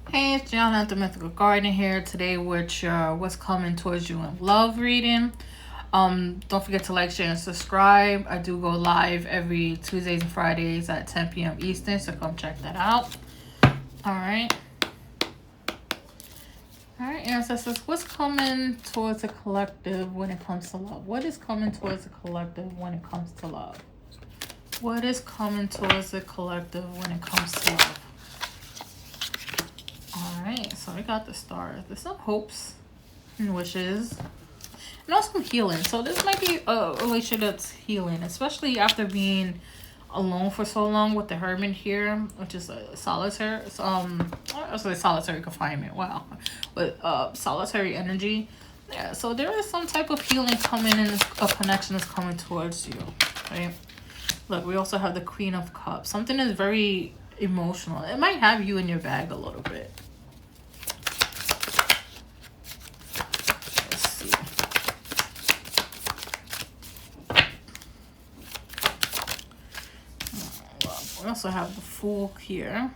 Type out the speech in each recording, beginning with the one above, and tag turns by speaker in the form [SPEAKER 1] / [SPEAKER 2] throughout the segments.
[SPEAKER 1] Hey, it's Gianna at the Mythical Garden here today with what's coming towards you in love reading. Don't forget to like, share, and subscribe. I do go live every Tuesdays and Fridays at 10 p.m. Eastern, so come check that out. Alright. Alright, ancestors, what's coming towards a collective when it comes to love? What is coming towards a collective when it comes to love? What is coming towards the collective when it comes to love? Alright, so I got the stars. There's some hopes and wishes. And also some healing. So this might be a relationship that's healing, especially after being alone for so long with the Hermit here, which is a solitary, I was say solitary confinement, wow. But solitary energy. Yeah, so there is some type of healing coming in, a connection is coming towards you, right? Look, we also have the Queen of Cups. Something is very emotional. It might have you in your bag a little bit. Let's see. We also have the Fool here.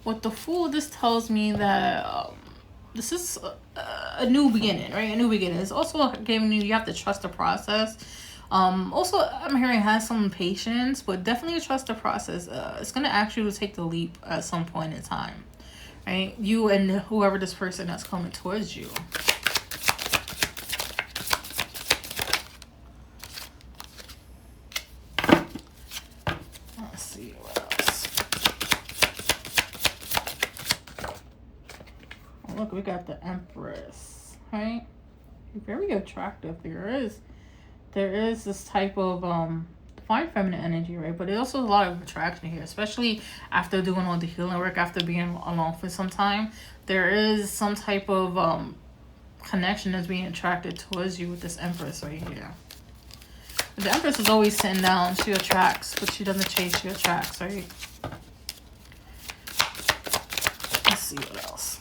[SPEAKER 1] With the Fool, this tells me that this is a new beginning, right? A new beginning. It's also giving you have to trust the process. Also, I'm hearing has some patience, but definitely trust the process. It's going to ask you to take the leap at some point in time, right? You and whoever this person that's coming towards you. Let's see what else. Oh, look, we got the Empress, right? Very attractive. There is this type of divine feminine energy, right? But there's also a lot of attraction here, especially after doing all the healing work, after being alone for some time. There is some type of connection that's being attracted towards you with this Empress right here. The Empress is always sitting down. She attracts, but she doesn't chase. She attracts, right? Let's see what else.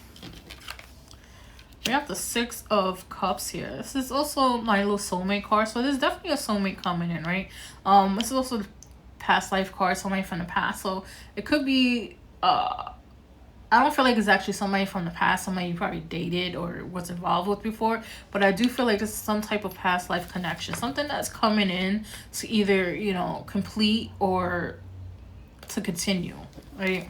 [SPEAKER 1] We have the Six of Cups here. This is also my little soulmate card. So there's definitely a soulmate coming in, right? This is also the past life card, somebody from the past. So it could be, I don't feel like it's actually somebody from the past, somebody you probably dated or was involved with before. But I do feel like this is some type of past life connection. Something that's coming in to either, you know, complete or to continue, right?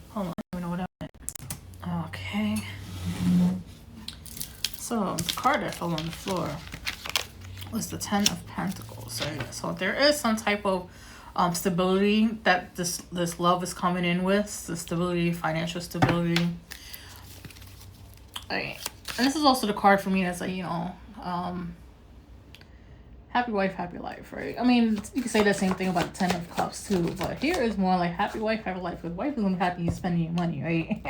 [SPEAKER 1] Hold on, I don't know what I meant. Okay. So the card that fell on the floor was the Ten of Pentacles. Right? So there is some type of stability that this love is coming in with. The stability, financial stability. Right. And this is also the card for me that's like, you know, happy wife, happy life, right? I mean, you can say the same thing about the Ten of Cups too, but here is more like happy wife, happy life. Because wife is gonna be happy you spending your money, right?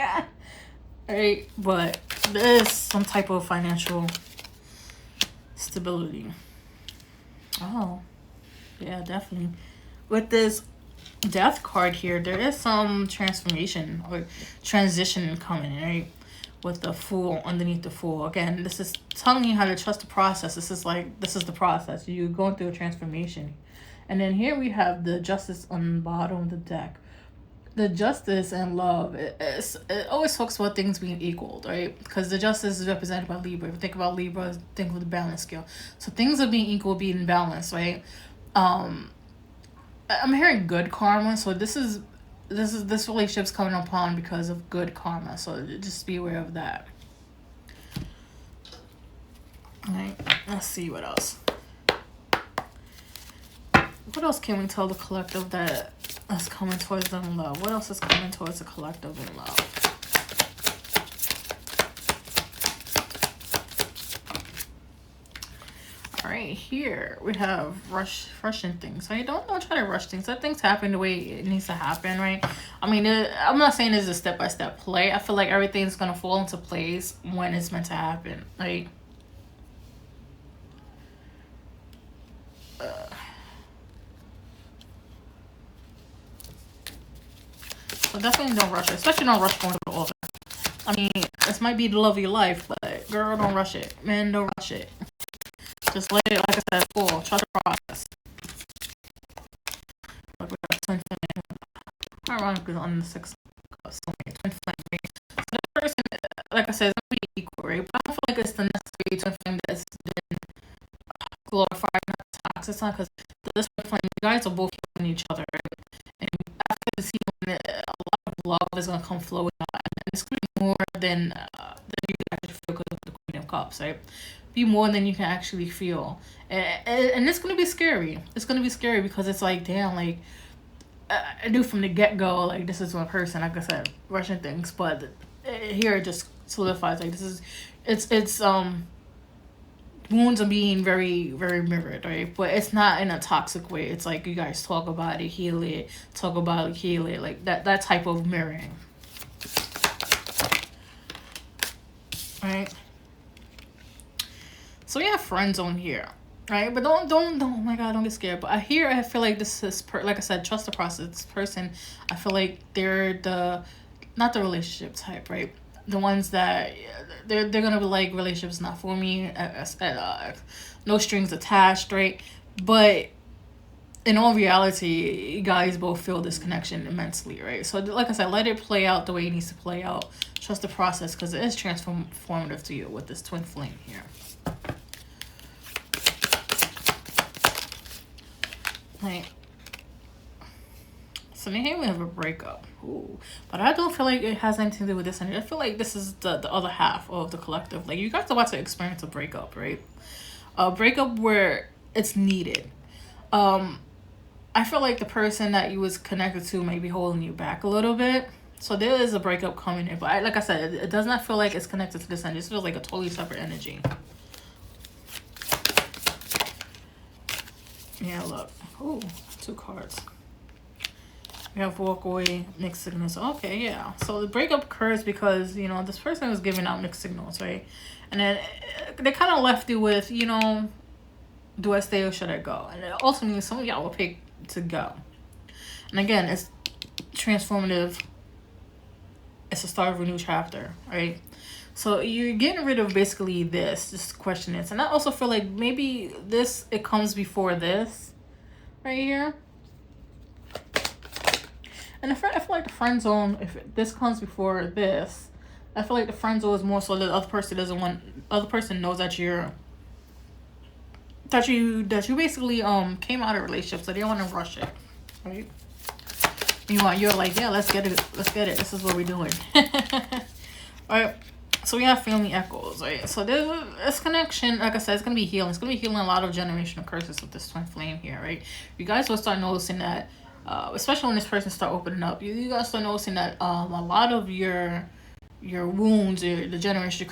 [SPEAKER 1] Right? But there is some type of financial stability. Oh, yeah, definitely. With this Death card here, there is some transformation or transition coming, right? With the Fool underneath the Fool. Again, this is telling you how to trust the process. This is the process. You're going through a transformation. And then here we have the Justice on the bottom of the deck. The justice and love, it always talks about things being equal, right? Because the justice is represented by Libra. If you think about Libra, think of the balance scale. So things are being equal, being balanced, right? I'm hearing good karma. So this relationship's coming upon because of good karma. So just be aware of that. All right, let's see what else. What else can we tell the collective that's coming towards them in love? What else is coming towards the collective in love? All right, here we have rushing things. So you don't try to rush things. Let things happen the way it needs to happen, right? I mean, I'm not saying it's a step-by-step play. I feel like everything's gonna fall into place when it's meant to happen, right? So definitely don't rush it. Especially don't rush going to the altar. I mean, this might be the love of your life, but girl, don't rush it. Man, don't rush it. Just let it, like I said, fall. Trust the process. Look, we got twin flame. Ironically, on the 6th, soulmate, twin flame. Right? So this person, like I said, is going to be equal, right? But I don't feel like it's the necessary twin flame that's been glorified, not toxic. It's not because this twin flame, you guys are both healing each other, right? And after this healing, a lot of love is going to come flowing out. And it's going to be more than you can actually feel because of the Queen of Cups, right? Be more than you can actually feel. And it's going to be scary. It's going to be scary because it's like, damn, like, I knew from the get-go, like, this is one person, like I said, rushing things, but here it just solidifies, like, this is, it's wounds are being very, very mirrored, right? But it's not in a toxic way. It's like you guys talk about it, heal it, talk about it, heal it, like that type of mirroring. Right? So we have friend zone here. Right, but don't, oh my god, don't get scared. But I feel like this is, like I said, trust the process. This person, I feel like they're not the relationship type, right? The ones that, they're gonna be like, relationships not for me, no strings attached, right? But in all reality, you guys both feel this connection immensely, right? So like I said, let it play out the way it needs to play out. Trust the process, because it is transformative to you with this twin flame here. Like, so here we have a breakup. Ooh. But I don't feel like it has anything to do with this energy. I feel like this is the other half of the collective. Like, you guys are about to experience a breakup, right? A breakup where it's needed. I feel like the person that you was connected to may be holding you back a little bit. So there is a breakup coming in. But like I said, it does not feel like it's connected to this energy. It feels like a totally separate energy. Yeah, look. Ooh, 2 cards. We have walk away, mixed signals. Okay, yeah. So the breakup occurs because, you know, this person was giving out mixed signals, right? And then they kind of left you with, you know, do I stay or should I go? And ultimately, some of y'all will pick to go. And again, it's transformative. It's the start of a new chapter, right? So you're getting rid of basically this question is. And I also feel like maybe it comes before this right here. And I feel like the friend zone, if this comes before this, I feel like the friend zone is more so that the other person knows that you basically came out of a relationship, so they don't want to rush it, right? You're like, yeah, let's get it. This is what we're doing. Alright. So we have family echoes, right? So there's this connection, like I said, it's gonna be healing. It's gonna be healing a lot of generational curses with this twin flame here, right? You guys will start noticing that, especially when this person start opening up, you guys start noticing that a lot of your wounds, the generational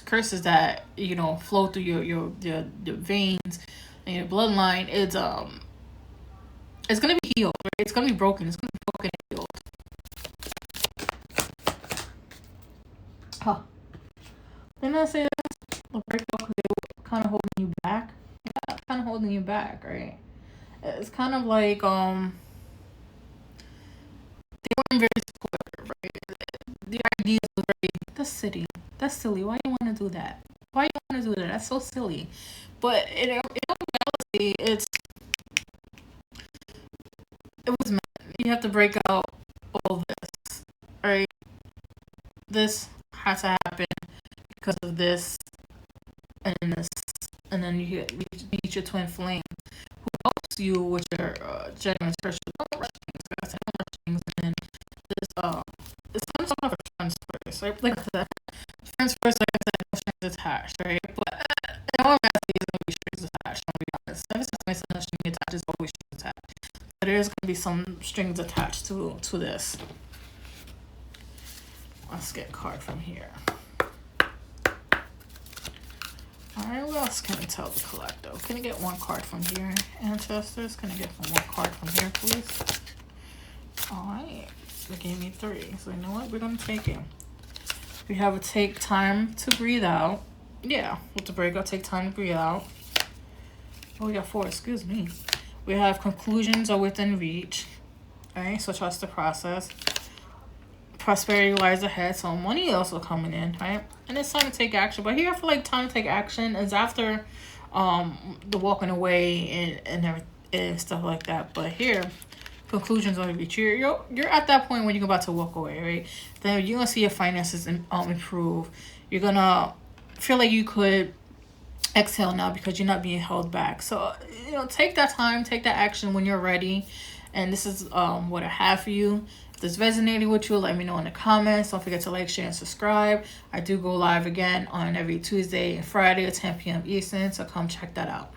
[SPEAKER 1] curses that, you know, flow through your veins and your bloodline, it's gonna be healed, right? It's gonna be broken. It's gonna be broken and healed. Huh. Didn't I say that's a breakup because they were kind of holding you back? Yeah, kind of holding you back, right? It's kind of like, they weren't very supportive, right? The ideas were very, that's silly. Why you want to do that? Why you want to do that? That's so silly. But in reality, it was meant. You have to break out all this, right? This had to happen because of this and this, and then you meet your twin flame who helps you with your genuine special. Don't rush things, and then this it's kind of a friends first, right? Like I said, friends first, like I said, no strings attached, right? But in all reality, it's gonna be strings attached. I'll be honest. Ever since my son string attached, is always strings attached. So there's gonna be some strings attached to this. Let's get a card from here. Alright, what else can I tell the collective? Can I get one card from here, ancestors? Can I get one card from here, please? Alright, they gave me 3. So you know what? We're going to take it. We have a take time to breathe out. Yeah, with the breakup, take time to breathe out. Oh, we got 4, excuse me. We have conclusions are within reach. Alright, so trust the process. Prosperity lies ahead, so money also coming in, right? And it's time to take action. But here I feel like time to take action is after the walking away and everything and stuff like that. But here, conclusions on reach. You're at that point when you're about to walk away, right? Then you're gonna see your finances improve. You're gonna feel like you could exhale now because you're not being held back. So take that time, take that action when you're ready. And this is what I have for you. If this resonated with you, let me know in the comments. Don't forget to like, share, and subscribe. I do go live again on every Tuesday and Friday at 10 p.m. Eastern, so come check that out.